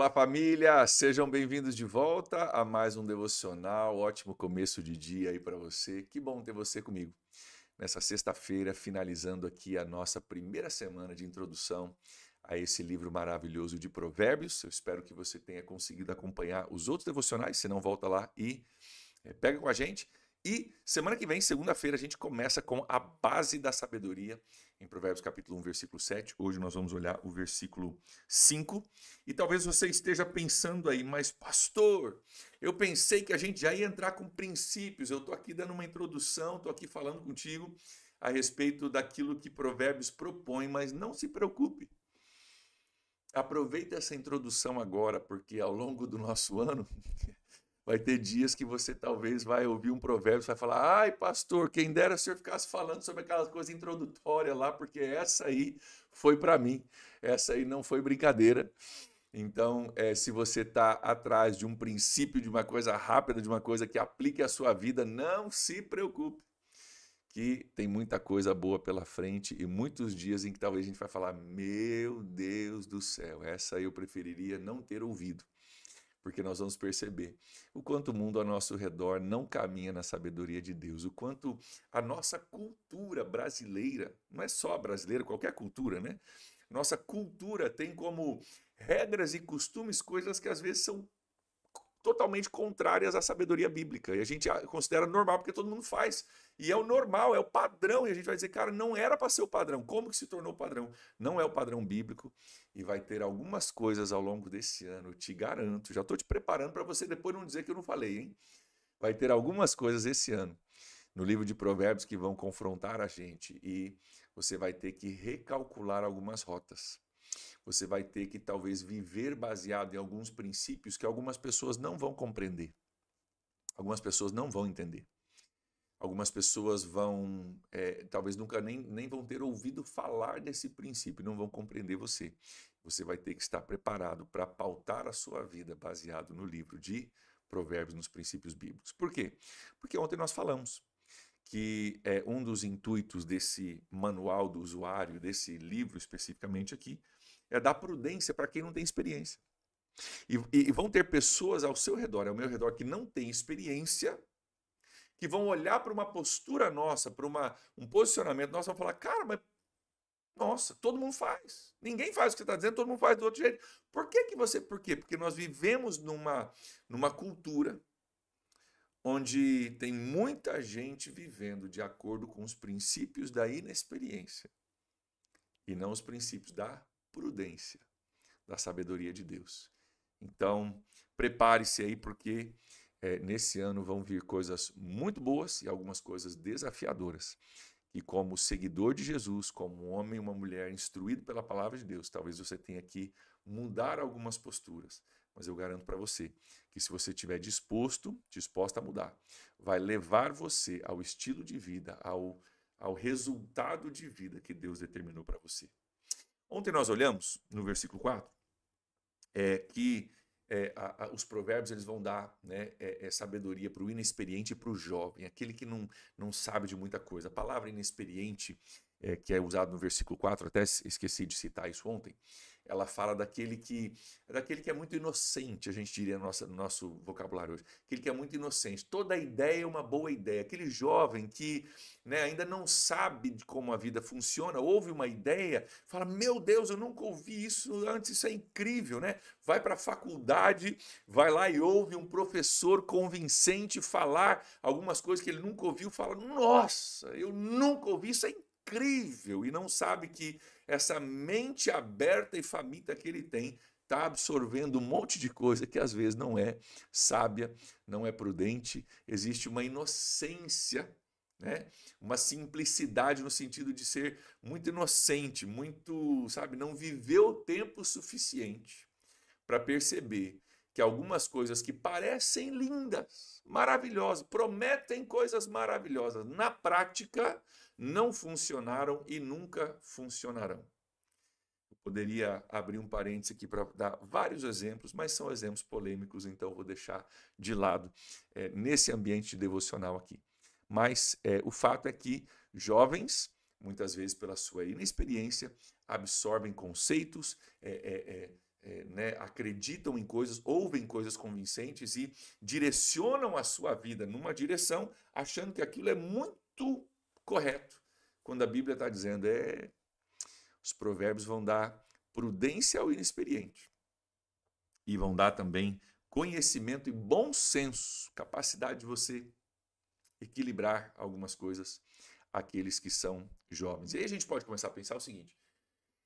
Olá, família! Sejam bem-vindos de volta a mais um devocional. Ótimo começo de dia aí para você. Que bom ter você comigo nessa sexta-feira, finalizando aqui a nossa primeira semana de introdução a esse livro maravilhoso de Provérbios. Eu espero que você tenha conseguido acompanhar os outros devocionais. Se não, volta lá e pega com a gente. E semana que vem, segunda-feira, a gente começa com a base da sabedoria em Provérbios capítulo 1, versículo 7. Hoje nós vamos olhar o versículo 5. E talvez você esteja pensando aí, mas pastor, eu pensei que a gente já ia entrar com princípios. Eu estou aqui dando uma introdução, estou aqui falando contigo a respeito daquilo que Provérbios propõe, mas não se preocupe. Aproveita essa introdução agora, porque ao longo do nosso ano vai ter dias que você talvez vai ouvir um provérbio e vai falar: ai, pastor, quem dera se eu ficasse falando sobre aquelas coisas introdutórias lá, porque essa aí foi para mim, essa aí não foi brincadeira. Então, se você está atrás de um princípio, de uma coisa rápida, de uma coisa que aplique à sua vida, não se preocupe, que tem muita coisa boa pela frente e muitos dias em que talvez a gente vai falar: meu Deus do céu, essa aí eu preferiria não ter ouvido. Porque nós vamos perceber o quanto o mundo ao nosso redor não caminha na sabedoria de Deus, o quanto a nossa cultura brasileira, não é só a brasileira, qualquer cultura, né? Nossa cultura tem como regras e costumes coisas que às vezes são totalmente contrárias à sabedoria bíblica. E a gente considera normal porque todo mundo faz. E é o normal, é o padrão. E a gente vai dizer, cara, não era para ser o padrão. Como que se tornou padrão? Não é o padrão bíblico. E vai ter algumas coisas ao longo desse ano, eu te garanto. Já estou te preparando para você depois não dizer que eu não falei, hein? Vai ter algumas coisas esse ano no livro de Provérbios que vão confrontar a gente. E você vai ter que recalcular algumas rotas. Você vai ter que talvez viver baseado em alguns princípios que algumas pessoas não vão compreender. Algumas pessoas não vão entender. Algumas pessoas vão, talvez nunca nem vão ter ouvido falar desse princípio, não vão compreender você. Você vai ter que estar preparado para pautar a sua vida baseado no livro de Provérbios, nos princípios bíblicos. Por quê? Porque ontem nós falamos que um dos intuitos desse manual do usuário, desse livro especificamente aqui, é dar prudência para quem não tem experiência. E vão ter pessoas ao seu redor, ao meu redor, que não têm experiência, que vão olhar para uma postura nossa, para um posicionamento nosso, e vão falar: cara, mas nossa, todo mundo faz. Ninguém faz o que você está dizendo, todo mundo faz do outro jeito. Por quê? Porque nós vivemos numa cultura onde tem muita gente vivendo de acordo com os princípios da inexperiência e não os princípios da prudência, da sabedoria de Deus. Então, prepare-se aí, porque nesse ano vão vir coisas muito boas e algumas coisas desafiadoras. E como seguidor de Jesus, como um homem e uma mulher instruído pela palavra de Deus, talvez você tenha que mudar algumas posturas. Mas eu garanto para você que, se você estiver disposta a mudar, vai levar você ao estilo de vida, ao resultado de vida que Deus determinou para você. Ontem nós olhamos no versículo 4 que os provérbios eles vão dar, né, sabedoria para o inexperiente e para o jovem, aquele que não sabe de muita coisa. A palavra inexperiente, que é usada no versículo 4, até esqueci de citar isso ontem, ela fala daquele que é muito inocente, a gente diria no nosso vocabulário hoje, aquele que é muito inocente. Toda ideia é uma boa ideia. Aquele jovem que, né, ainda não sabe de como a vida funciona, ouve uma ideia, fala: meu Deus, eu nunca ouvi isso antes, isso é incrível, né? Vai para a faculdade, vai lá e ouve um professor convincente falar algumas coisas que ele nunca ouviu, fala: nossa, eu nunca ouvi, isso é incrível, e não sabe que essa mente aberta e faminta que ele tem está absorvendo um monte de coisa que às vezes não é sábia, não é prudente. Existe uma inocência, né? Uma simplicidade no sentido de ser muito inocente, muito, sabe, não viveu tempo suficiente para perceber que algumas coisas que parecem lindas, maravilhosas, prometem coisas maravilhosas, na prática não funcionaram e nunca funcionarão. Eu poderia abrir um parênteses aqui para dar vários exemplos, mas são exemplos polêmicos, então vou deixar de lado nesse ambiente devocional aqui. Mas o fato é que jovens, muitas vezes pela sua inexperiência, absorvem conceitos, né, acreditam em coisas, ouvem coisas convincentes e direcionam a sua vida numa direção, achando que aquilo é muito correto. Quando a Bíblia está dizendo, os provérbios vão dar prudência ao inexperiente e vão dar também conhecimento e bom senso, capacidade de você equilibrar algumas coisas àqueles que são jovens. E aí a gente pode começar a pensar o seguinte: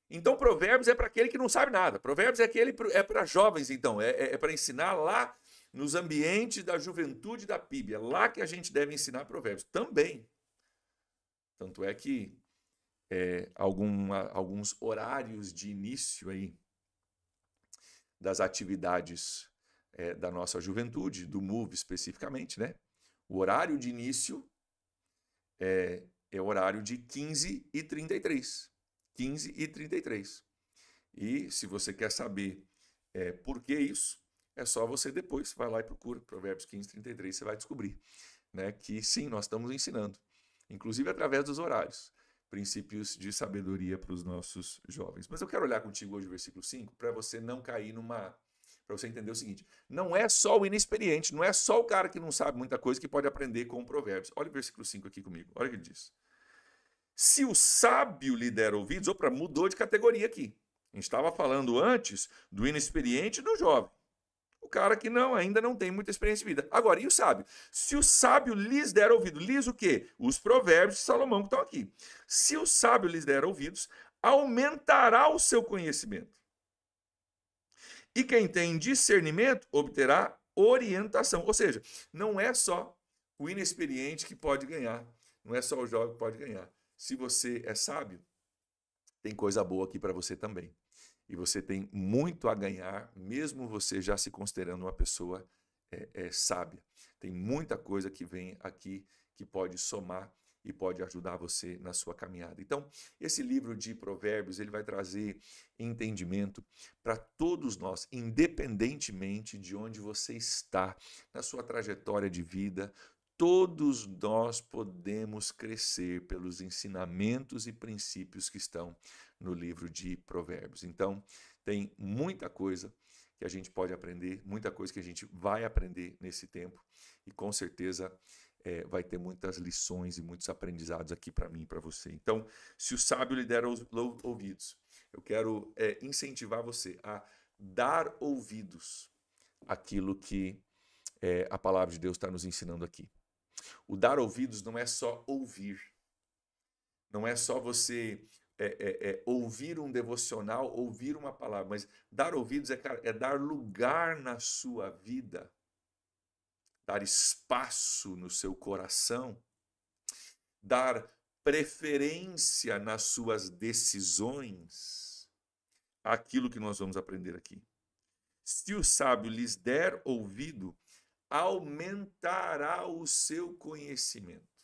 então provérbios é para aquele que não sabe nada, provérbios é para jovens, então, é para ensinar lá nos ambientes da juventude da PIB, é lá que a gente deve ensinar provérbios também. Tanto é que alguns horários de início aí das atividades da nossa juventude, do MOVE especificamente, né? O horário de início é o horário de 15h33. 15h33. E se você quer saber por que isso, é só você depois vai lá e procura Provérbios 15:33, você vai descobrir, né, que sim, nós estamos ensinando, inclusive através dos horários, princípios de sabedoria para os nossos jovens. Mas eu quero olhar contigo hoje o versículo 5 para você não cair para você entender o seguinte: não é só o inexperiente, não é só o cara que não sabe muita coisa que pode aprender com provérbios. Olha o versículo 5 aqui comigo, olha o que ele diz. Se o sábio lhe der ouvidos, mudou de categoria aqui. A gente estava falando antes do inexperiente e do jovem. O cara que ainda não tem muita experiência de vida. Agora, e o sábio? Se o sábio lhes der ouvido, lhes o quê? Os provérbios de Salomão que estão aqui. Se o sábio lhes der ouvidos, aumentará o seu conhecimento. E quem tem discernimento obterá orientação. Ou seja, não é só o inexperiente que pode ganhar. Não é só o jovem que pode ganhar. Se você é sábio, tem coisa boa aqui para você também. E você tem muito a ganhar, mesmo você já se considerando uma pessoa sábia. Tem muita coisa que vem aqui que pode somar e pode ajudar você na sua caminhada. Então, esse livro de Provérbios, ele vai trazer entendimento para todos nós, independentemente de onde você está na sua trajetória de vida. Todos nós podemos crescer pelos ensinamentos e princípios que estão no livro de Provérbios. Então, tem muita coisa que a gente pode aprender, muita coisa que a gente vai aprender nesse tempo e com certeza vai ter muitas lições e muitos aprendizados aqui para mim e para você. Então, se o sábio lhe der ouvidos, eu quero incentivar você a dar ouvidos àquilo que a palavra de Deus está nos ensinando aqui. O dar ouvidos não é só ouvir, não é só você ouvir um devocional, ouvir uma palavra, mas dar ouvidos é dar lugar na sua vida, dar espaço no seu coração, dar preferência nas suas decisões, aquilo que nós vamos aprender aqui. Se o sábio lhes der ouvido, aumentará o seu conhecimento.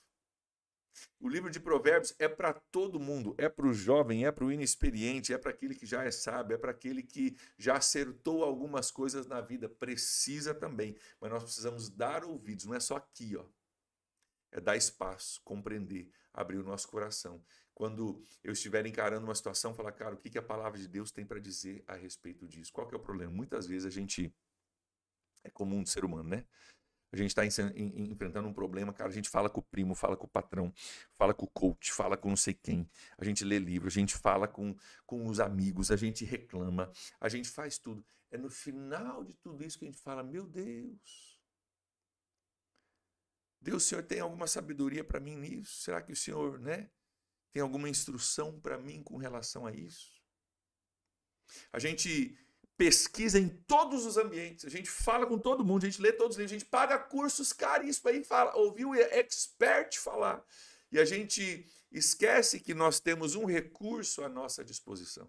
O livro de Provérbios é para todo mundo, é para o jovem, é para o inexperiente, é para aquele que já é sábio, é para aquele que já acertou algumas coisas na vida, precisa também, mas nós precisamos dar ouvidos, não é só aqui, é dar espaço, compreender, abrir o nosso coração. Quando eu estiver encarando uma situação, falar, cara, o que a palavra de Deus tem para dizer a respeito disso? Qual que é o problema? Muitas vezes a gente... É comum do ser humano, né? A gente está enfrentando um problema, cara, a gente fala com o primo, fala com o patrão, fala com o coach, fala com não sei quem, a gente lê livro, a gente fala com os amigos, a gente reclama, a gente faz tudo. É no final de tudo isso que a gente fala, meu Deus, o Senhor tem alguma sabedoria para mim nisso? Será que o Senhor, né, tem alguma instrução para mim com relação a isso? A gente... pesquisa em todos os ambientes, a gente fala com todo mundo, a gente lê todos os livros, a gente paga cursos caríssimos aí, ouviu expert falar. E a gente esquece que nós temos um recurso à nossa disposição.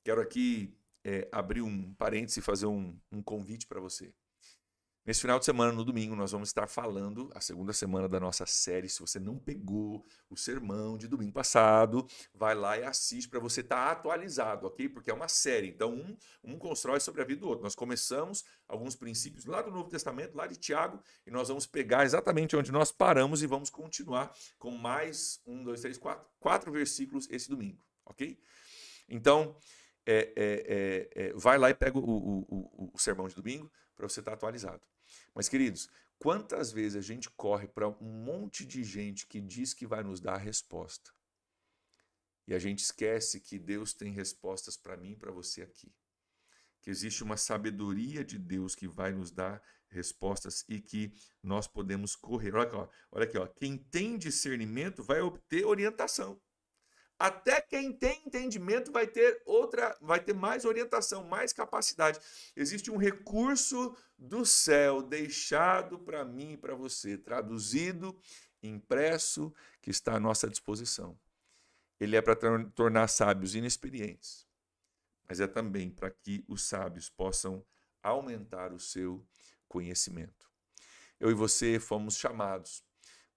Quero aqui abrir um parêntese e fazer um convite para você. Nesse final de semana, no domingo, nós vamos estar falando a segunda semana da nossa série. Se você não pegou o sermão de domingo passado, vai lá e assiste para você estar atualizado, ok? Porque é uma série, então um constrói sobre a vida do outro. Nós começamos alguns princípios lá do Novo Testamento, lá de Tiago, e nós vamos pegar exatamente onde nós paramos e vamos continuar com mais 4 versículos esse domingo, ok? Então, vai lá e pega o sermão de domingo para você estar atualizado. Mas, queridos, quantas vezes a gente corre para um monte de gente que diz que vai nos dar a resposta e a gente esquece que Deus tem respostas para mim e para você aqui. Que existe uma sabedoria de Deus que vai nos dar respostas e que nós podemos correr. Olha aqui, ó. Quem tem discernimento vai obter orientação. Até quem tem entendimento vai ter mais orientação, mais capacidade. Existe um recurso do céu deixado para mim e para você, traduzido, impresso, que está à nossa disposição. Ele é para tornar sábios inexperientes, mas é também para que os sábios possam aumentar o seu conhecimento. Eu e você fomos chamados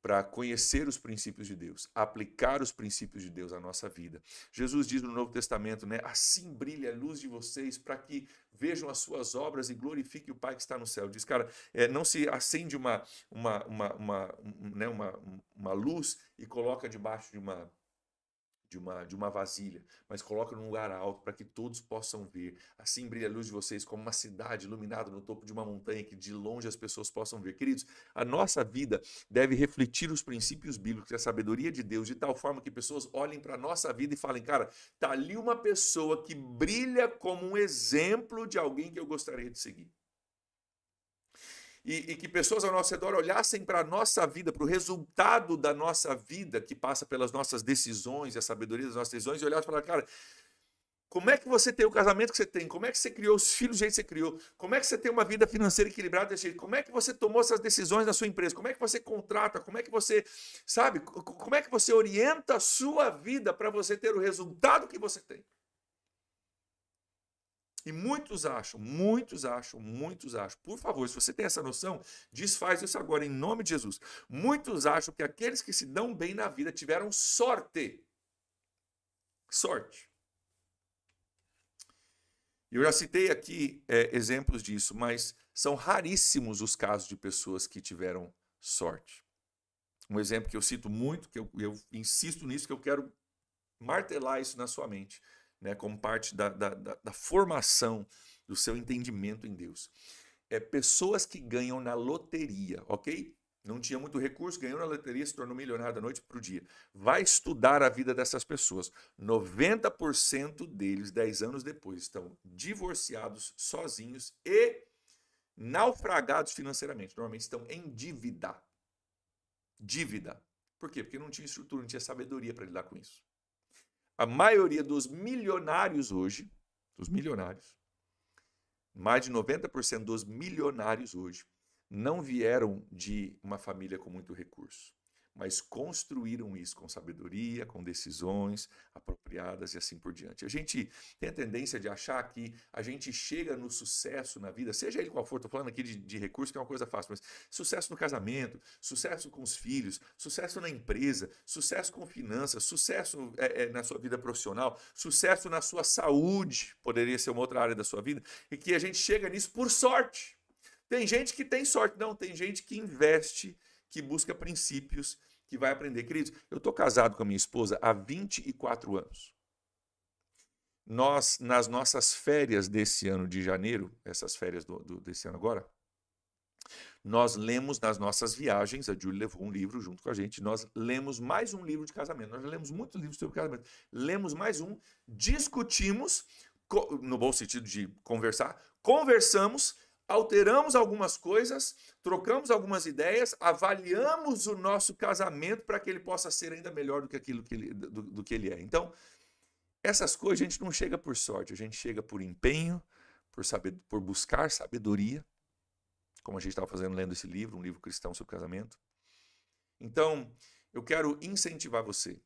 para conhecer os princípios de Deus, aplicar os princípios de Deus à nossa vida. Jesus diz no Novo Testamento, né? Assim brilha a luz de vocês para que vejam as suas obras e glorifiquem o Pai que está no céu. Diz, cara, não se acende uma luz e coloca debaixo de uma vasilha, mas coloca num lugar alto para que todos possam ver. Assim brilha a luz de vocês como uma cidade iluminada no topo de uma montanha que de longe as pessoas possam ver. Queridos, a nossa vida deve refletir os princípios bíblicos e a sabedoria de Deus de tal forma que pessoas olhem para a nossa vida e falem, cara, tá ali uma pessoa que brilha como um exemplo de alguém que eu gostaria de seguir. E que pessoas ao nosso redor olhassem para a nossa vida, para o resultado da nossa vida, que passa pelas nossas decisões e a sabedoria das nossas decisões, e olhassem e falassem, cara, como é que você tem o casamento que você tem? Como é que você criou os filhos do jeito que você criou? Como é que você tem uma vida financeira equilibrada desse jeito? Como é que você tomou essas decisões na sua empresa? Como é que você contrata? Como é que você, sabe, como é que você orienta a sua vida para você ter o resultado que você tem? E muitos acham, por favor, se você tem essa noção, desfaz isso agora em nome de Jesus. Muitos acham que aqueles que se dão bem na vida tiveram sorte. Sorte. Eu já citei aqui exemplos disso, mas são raríssimos os casos de pessoas que tiveram sorte. Um exemplo que eu cito muito, que eu insisto nisso, que eu quero martelar isso na sua mente, né, como parte da formação do seu entendimento em Deus. Pessoas que ganham na loteria, ok? Não tinha muito recurso, ganhou na loteria, se tornou milionário da noite para o dia. Vai estudar a vida dessas pessoas. 90% deles, 10 anos depois, estão divorciados, sozinhos e naufragados financeiramente. Normalmente estão em dívida. Dívida. Por quê? Porque não tinha estrutura, não tinha sabedoria para lidar com isso. A maioria dos milionários hoje, mais de 90% dos milionários hoje, não vieram de uma família com muito recurso, mas construíram isso com sabedoria, com decisões apropriadas e assim por diante. A gente tem a tendência de achar que a gente chega no sucesso na vida, seja ele qual for, estou falando aqui de recurso, que é uma coisa fácil, mas sucesso no casamento, sucesso com os filhos, sucesso na empresa, sucesso com finanças, sucesso na sua vida profissional, sucesso na sua saúde, poderia ser uma outra área da sua vida, e que a gente chega nisso por sorte. Tem gente que tem sorte, não, tem gente que investe, que busca princípios, que vai aprender. Queridos, eu estou casado com a minha esposa há 24 anos. Nós, nas nossas férias desse ano de janeiro, essas férias desse ano agora, nós lemos nas nossas viagens, a Julie levou um livro junto com a gente, nós lemos mais um livro de casamento. Nós já lemos muitos livros sobre casamento. Lemos mais um, discutimos, no bom sentido de conversar, conversamos, alteramos algumas coisas, trocamos algumas ideias, avaliamos o nosso casamento para que ele possa ser ainda melhor do que aquilo do que ele é. Então, essas coisas a gente não chega por sorte, a gente chega por empenho, por buscar sabedoria, como a gente estava fazendo lendo esse livro, um livro cristão sobre casamento. Então, eu quero incentivar você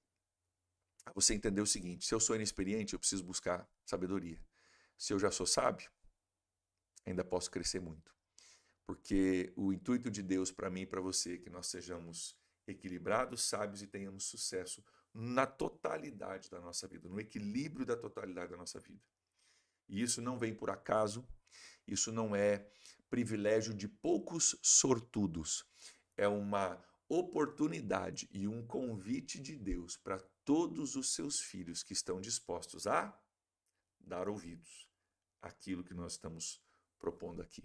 a você entender o seguinte: se eu sou inexperiente, eu preciso buscar sabedoria. Se eu já sou sábio, ainda posso crescer muito. Porque o intuito de Deus para mim e para você é que nós sejamos equilibrados, sábios e tenhamos sucesso na totalidade da nossa vida, no equilíbrio da totalidade da nossa vida. E isso não vem por acaso, isso não é privilégio de poucos sortudos. É uma oportunidade e um convite de Deus para todos os seus filhos que estão dispostos a dar ouvidos àquilo que nós estamos propondo aqui.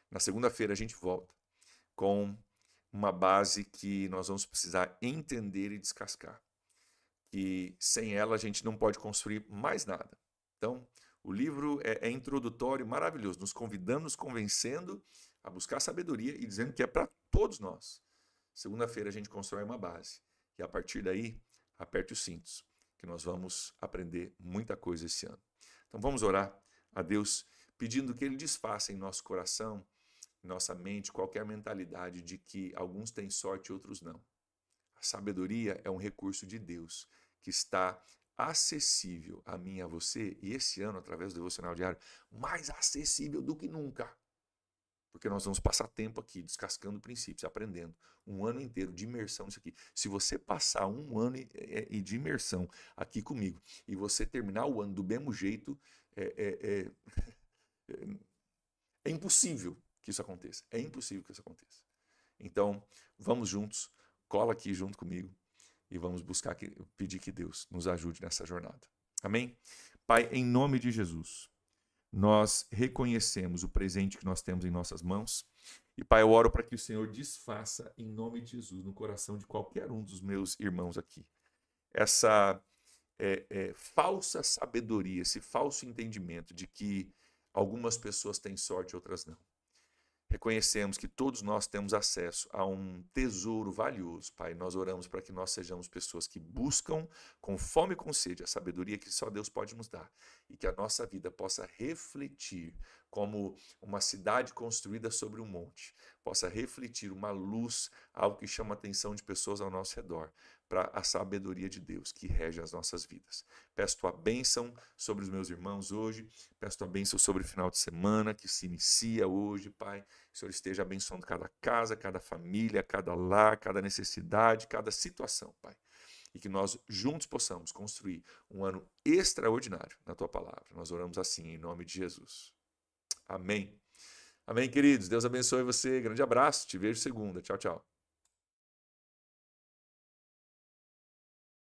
Na segunda-feira a gente volta com uma base que nós vamos precisar entender e descascar. Que sem ela a gente não pode construir mais nada. Então, o livro é introdutório, maravilhoso, nos convidando, nos convencendo a buscar sabedoria e dizendo que é para todos nós. Segunda-feira a gente constrói uma base e a partir daí, aperte os cintos, que nós vamos aprender muita coisa esse ano. Então vamos orar a Deus pedindo que Ele desfaça em nosso coração, em nossa mente, qualquer mentalidade de que alguns têm sorte e outros não. A sabedoria é um recurso de Deus que está acessível a mim e a você, e esse ano, através do Devocional Diário, mais acessível do que nunca. Porque nós vamos passar tempo aqui descascando princípios, aprendendo. Um ano inteiro de imersão nisso aqui. Se você passar um ano de imersão aqui comigo e você terminar o ano do mesmo jeito, é impossível que isso aconteça. É impossível que isso aconteça. Então, vamos juntos, cola aqui junto comigo e vamos buscar, pedir que Deus nos ajude nessa jornada. Amém? Pai, em nome de Jesus, nós reconhecemos o presente que nós temos em nossas mãos. E, Pai, eu oro para que o Senhor desfaça, em nome de Jesus, no coração de qualquer um dos meus irmãos aqui, essa falsa sabedoria, esse falso entendimento de que algumas pessoas têm sorte e outras não. Reconhecemos que todos nós temos acesso a um tesouro valioso, Pai. Nós oramos para que nós sejamos pessoas que buscam com fome e com sede a sabedoria que só Deus pode nos dar e que a nossa vida possa refletir como uma cidade construída sobre um monte, possa refletir uma luz, algo que chama a atenção de pessoas ao nosso redor, para a sabedoria de Deus que rege as nossas vidas. Peço tua bênção sobre os meus irmãos hoje, peço tua bênção sobre o final de semana que se inicia hoje, Pai. Que o Senhor esteja abençoando cada casa, cada família, cada lar, cada necessidade, cada situação, Pai. E que nós juntos possamos construir um ano extraordinário na tua palavra. Nós oramos assim em nome de Jesus. Amém. Amém, queridos. Deus abençoe você. Grande abraço. Te vejo segunda. Tchau, tchau.